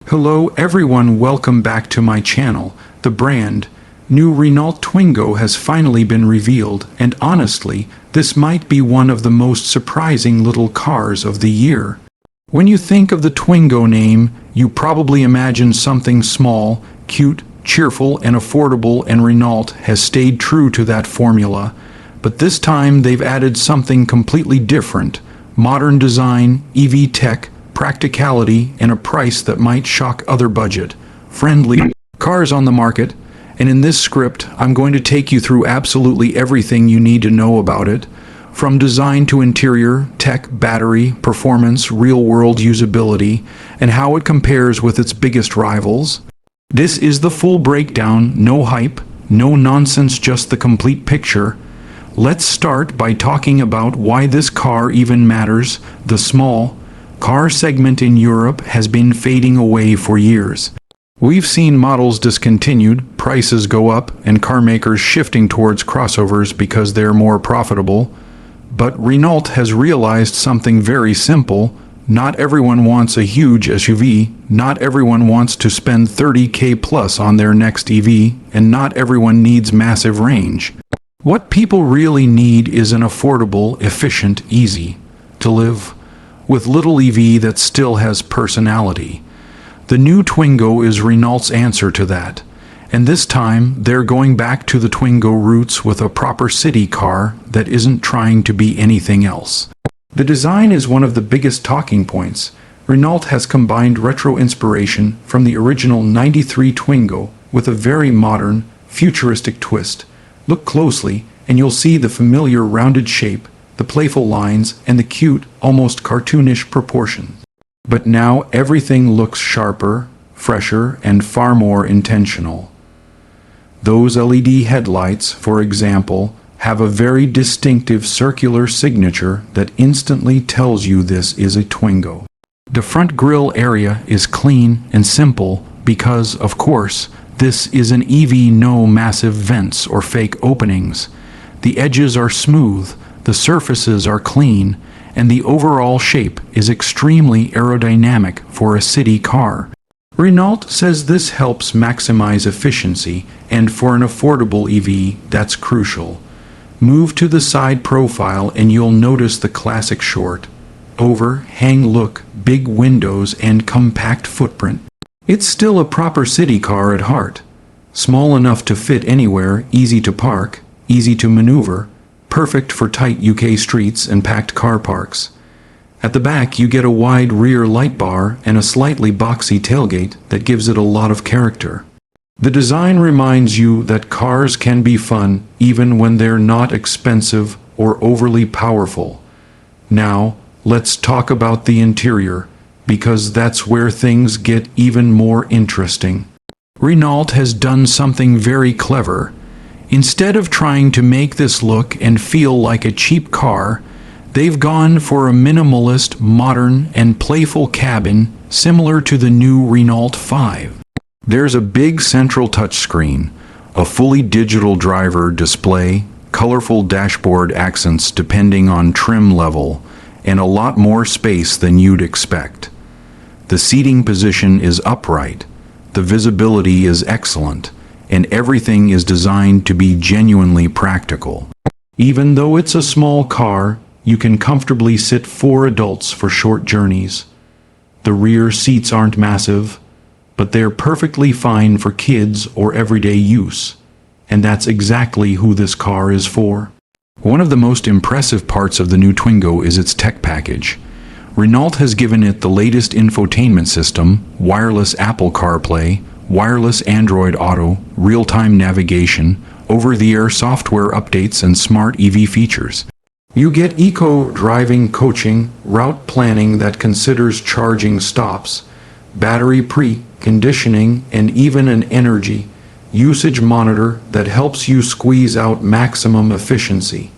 Hello everyone, welcome back to my channel. The brand new Renault Twingo has finally been revealed, and honestly, this might be one of the most surprising little cars of the year. When you think of the Twingo name, you probably imagine something small, cute, cheerful, and affordable, and Renault has stayed true to that formula. But this time they've added something completely different: modern design, EV tech, practicality, and a price that might shock other budget-friendly cars on the market. And in this script, I'm going to take you through absolutely everything you need to know about it, from design to interior, tech, battery, performance, real-world usability, and how it compares with its biggest rivals. This is the full breakdown, no hype, no nonsense, just the complete picture. Let's start by talking about why this car even matters. The small car segment in Europe has been fading away for years. We've seen models discontinued, prices go up, and car makers shifting towards crossovers because they're more profitable. But Renault has realized something very simple: not everyone wants a huge SUV, not everyone wants to spend 30K plus on their next EV, and not everyone needs massive range. What people really need is an affordable, efficient, easy to live with little EV that still has personality. The new Twingo is Renault's answer to that, and this time they're going back to the Twingo roots with a proper city car that isn't trying to be anything else. The design is one of the biggest talking points. Renault has combined retro inspiration from the original '93 Twingo with a very modern, futuristic twist. Look closely and you'll see the familiar rounded shape, the playful lines, and the cute, almost cartoonish proportions. But now everything looks sharper, fresher, and far more intentional. Those LED headlights, for example, have a very distinctive circular signature that instantly tells you this is a Twingo. The front grille area is clean and simple because, of course, this is an EV, no massive vents or fake openings. The edges are smooth, the surfaces are clean, and the overall shape is extremely aerodynamic for a city car. Renault says this helps maximize efficiency, and for an affordable EV, that's crucial. Move to the side profile and you'll notice the classic short overhang look, big windows, and compact footprint. It's still a proper city car at heart. Small enough to fit anywhere, easy to park, easy to maneuver, perfect for tight UK streets and packed car parks. At the back you get a wide rear light bar and a slightly boxy tailgate that gives it a lot of character. The design reminds you that cars can be fun even when they're not expensive or overly powerful. Now, let's talk about the interior, because that's where things get even more interesting. Renault has done something very clever. Instead of trying to make this look and feel like a cheap car, they've gone for a minimalist, modern, and playful cabin similar to the new Renault 5. There's a big central touchscreen, a fully digital driver display, colorful dashboard accents depending on trim level, and a lot more space than you'd expect. The seating position is upright, the visibility is excellent, and everything is designed to be genuinely practical. Even though it's a small car, you can comfortably sit 4 adults for short journeys. The rear seats aren't massive, but they're perfectly fine for kids or everyday use, and that's exactly who this car is for. One of the most impressive parts of the new Twingo is its tech package. Renault has given it the latest infotainment system, wireless Apple CarPlay, wireless Android Auto, real-time navigation, over-the-air software updates, and smart EV features. You get eco-driving coaching, route planning that considers charging stops, battery pre-conditioning, and even an energy usage monitor that helps you squeeze out maximum efficiency.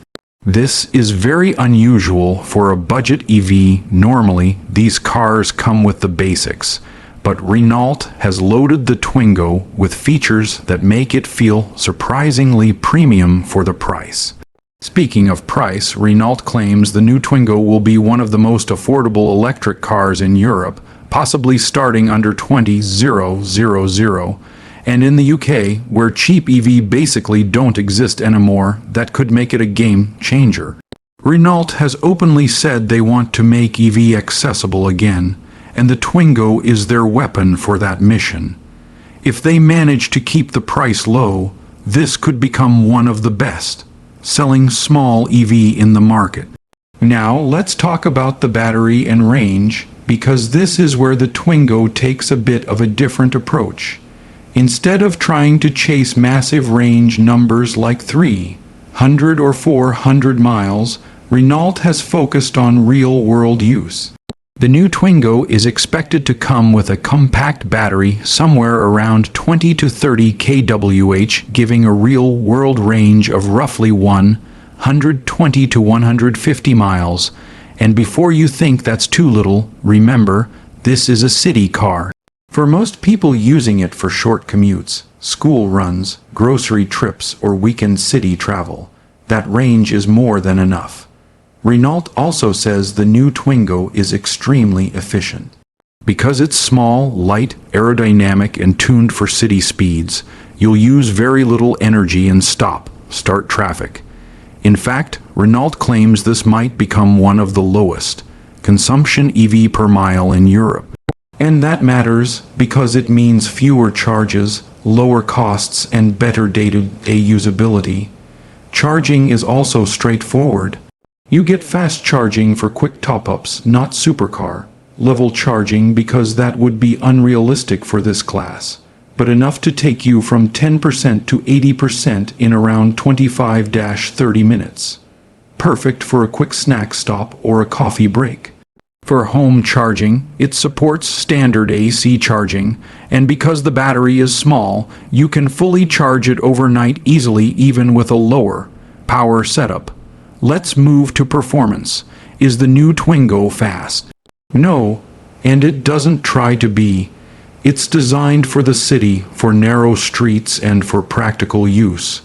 This is very unusual for a budget EV. Normally, these cars come with the basics, but Renault has loaded the Twingo with features that make it feel surprisingly premium for the price. Speaking of price, Renault claims the new Twingo will be one of the most affordable electric cars in Europe, possibly starting under 20,000. And in the UK, where cheap EV basically don't exist anymore, that could make it a game changer. Renault has openly said they want to make EV accessible again, and the Twingo is their weapon for that mission. If they manage to keep the price low, this could become one of the best selling small EV in the market. Now let's talk about the battery and range, because this is where the Twingo takes a bit of a different approach. Instead of trying to chase massive range numbers like 300 or 400 miles, Renault has focused on real-world use. The new Twingo is expected to come with a compact battery somewhere around 20 to 30 kWh, giving a real-world range of roughly 120 to 150 miles. And before you think that's too little, remember, this is a city car. For most people using it for short commutes, school runs, grocery trips, or weekend city travel, that range is more than enough. Renault also says the new Twingo is extremely efficient. Because it's small, light, aerodynamic, and tuned for city speeds, you'll use very little energy and start traffic. In fact, Renault claims this might become one of the lowest consumption EV per mile in Europe. And that matters because it means fewer charges, lower costs, and better day-to-day usability. Charging is also straightforward. You get fast charging for quick top-ups, not supercar level charging, because that would be unrealistic for this class, but enough to take you from 10% to 80% in around 25-30 minutes. Perfect for a quick snack stop or a coffee break. For home charging, it supports standard AC charging, and because the battery is small, you can fully charge it overnight easily even with a lower power setup. Let's move to performance. Is the new Twingo fast? No, and it doesn't try to be. It's designed for the city, for narrow streets, and for practical use.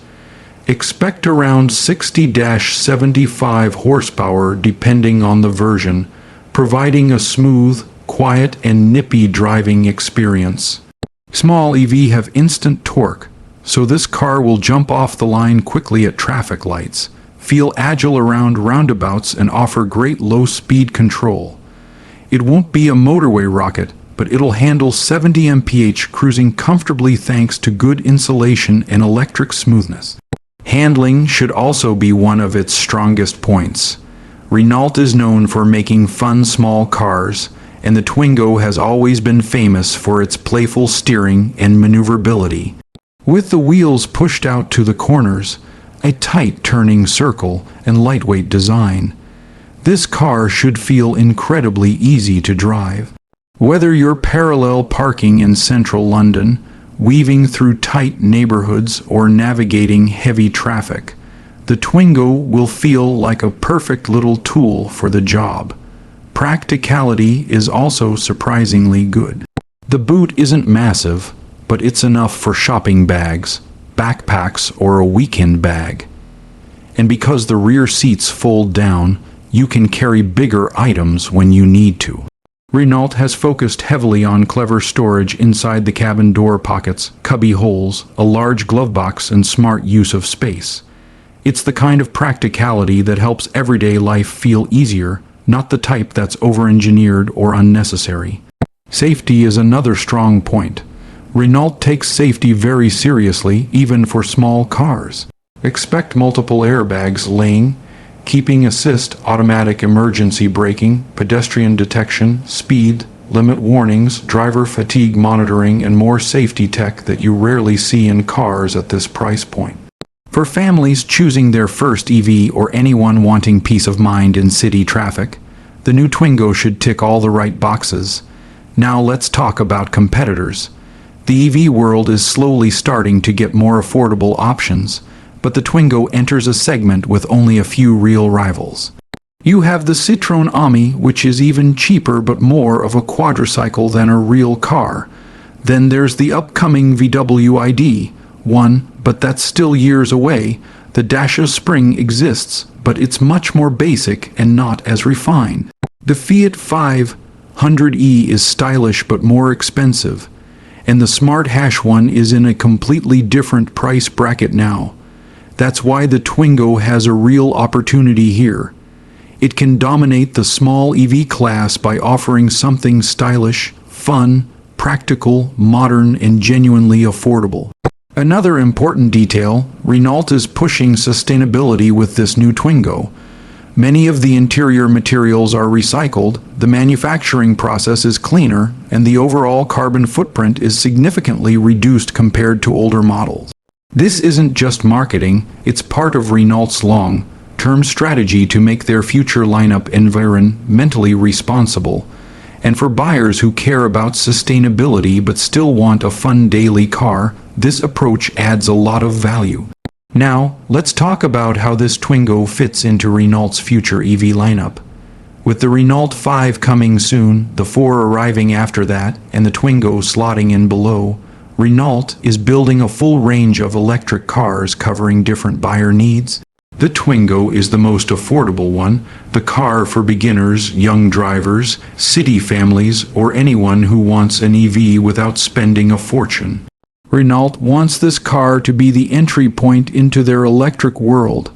Expect around 60-75 horsepower depending on the version, providing a smooth, quiet, and nippy driving experience. Small EV have instant torque, so this car will jump off the line quickly at traffic lights, feel agile around roundabouts, and offer great low-speed control. It won't be a motorway rocket, but it'll handle 70 mph cruising comfortably thanks to good insulation and electric smoothness. Handling should also be one of its strongest points. Renault is known for making fun small cars, and the Twingo has always been famous for its playful steering and maneuverability. With the wheels pushed out to the corners, a tight turning circle, and lightweight design, this car should feel incredibly easy to drive. Whether you're parallel parking in central London, weaving through tight neighborhoods, or navigating heavy traffic, the Twingo will feel like a perfect little tool for the job. Practicality is also surprisingly good. The boot isn't massive, but it's enough for shopping bags, backpacks, or a weekend bag. And because the rear seats fold down, you can carry bigger items when you need to. Renault has focused heavily on clever storage inside the cabin door pockets, cubby holes, a large glove box, and smart use of space. It's the kind of practicality that helps everyday life feel easier, not the type that's over-engineered or unnecessary. Safety is another strong point. Renault takes safety very seriously, even for small cars. Expect multiple airbags, lane keeping assist, automatic emergency braking, pedestrian detection, speed limit warnings, driver fatigue monitoring, and more safety tech that you rarely see in cars at this price point. For families choosing their first EV or anyone wanting peace of mind in city traffic, the new Twingo should tick all the right boxes. Now let's talk about competitors. The EV world is slowly starting to get more affordable options, but the Twingo enters a segment with only a few real rivals. You have the Citroën Ami, which is even cheaper but more of a quadricycle than a real car. Then there's the upcoming VW ID.1, but that's still years away. The Dacia Spring exists, but it's much more basic and not as refined. The Fiat 500 100e is stylish but more expensive, and the Smart Hash one is in a completely different price bracket now. That's why the Twingo has a real opportunity here. It can dominate the small EV class by offering something stylish, fun, practical, modern, and genuinely affordable. Another important detail, Renault is pushing sustainability with this new Twingo. Many of the interior materials are recycled, the manufacturing process is cleaner, and the overall carbon footprint is significantly reduced compared to older models. This isn't just marketing, it's part of Renault's long-term strategy to make their future lineup environmentally responsible. And for buyers who care about sustainability but still want a fun daily car, this approach adds a lot of value. Now, let's talk about how this Twingo fits into Renault's future EV lineup. With the Renault 5 coming soon, the 4 arriving after that, and the Twingo slotting in below, Renault is building a full range of electric cars covering different buyer needs. The Twingo is the most affordable one, the car for beginners, young drivers, city families, or anyone who wants an EV without spending a fortune. Renault wants this car to be the entry point into their electric world,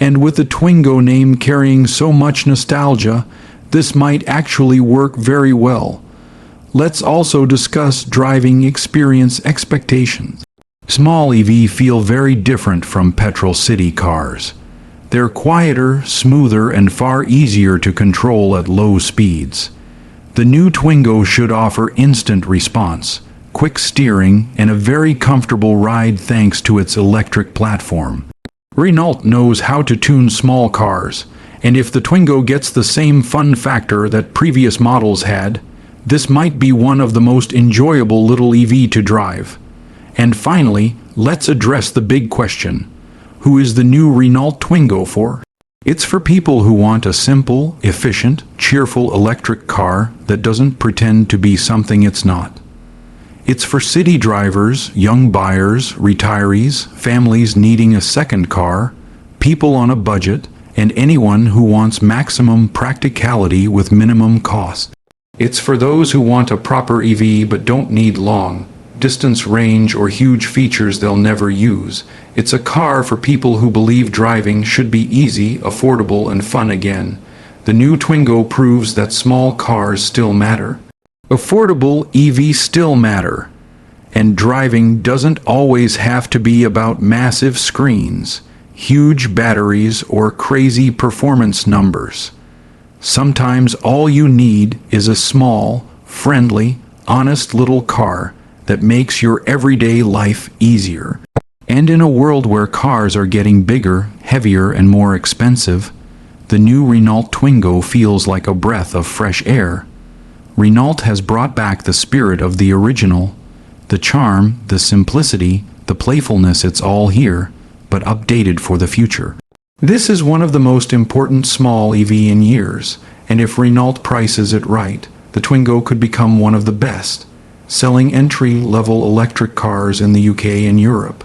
and with the Twingo name carrying so much nostalgia, this might actually work very well. Let's also discuss driving experience expectations. Small EV feel very different from petrol city cars. They're quieter, smoother, and far easier to control at low speeds. The new Twingo should offer instant response, quick steering, and a very comfortable ride thanks to its electric platform. Renault knows how to tune small cars, and if the Twingo gets the same fun factor that previous models had, this might be one of the most enjoyable little EV to drive. And finally, let's address the big question. Who is the new Renault Twingo for? It's for people who want a simple, efficient, cheerful electric car that doesn't pretend to be something it's not. It's for city drivers, young buyers, retirees, families needing a second car, people on a budget, and anyone who wants maximum practicality with minimum cost. It's for those who want a proper EV but don't need long distance range or huge features they'll never use. It's a car for people who believe driving should be easy, affordable, and fun again. The new Twingo proves that small cars still matter. Affordable EVs still matter. And driving doesn't always have to be about massive screens, huge batteries, or crazy performance numbers. Sometimes all you need is a small, friendly, honest little car that makes your everyday life easier. And in a world where cars are getting bigger, heavier, and more expensive, the new Renault Twingo feels like a breath of fresh air. Renault has brought back the spirit of the original, the charm, the simplicity, the playfulness. It's all here, but updated for the future. This is one of the most important small EV in years, and if Renault prices it right, the Twingo could become one of the best selling entry-level electric cars in the UK and Europe.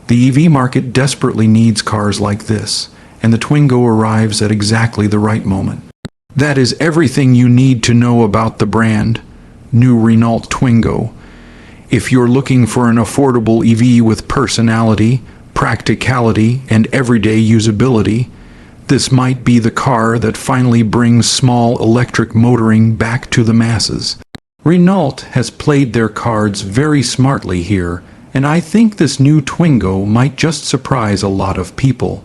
The EV market desperately needs cars like this, and the Twingo arrives at exactly the right moment. That is everything you need to know about the brand new Renault Twingo. If you're looking for an affordable EV with personality, practicality, and everyday usability, this might be the car that finally brings small electric motoring back to the masses. Renault has played their cards very smartly here, and I think this new Twingo might just surprise a lot of people.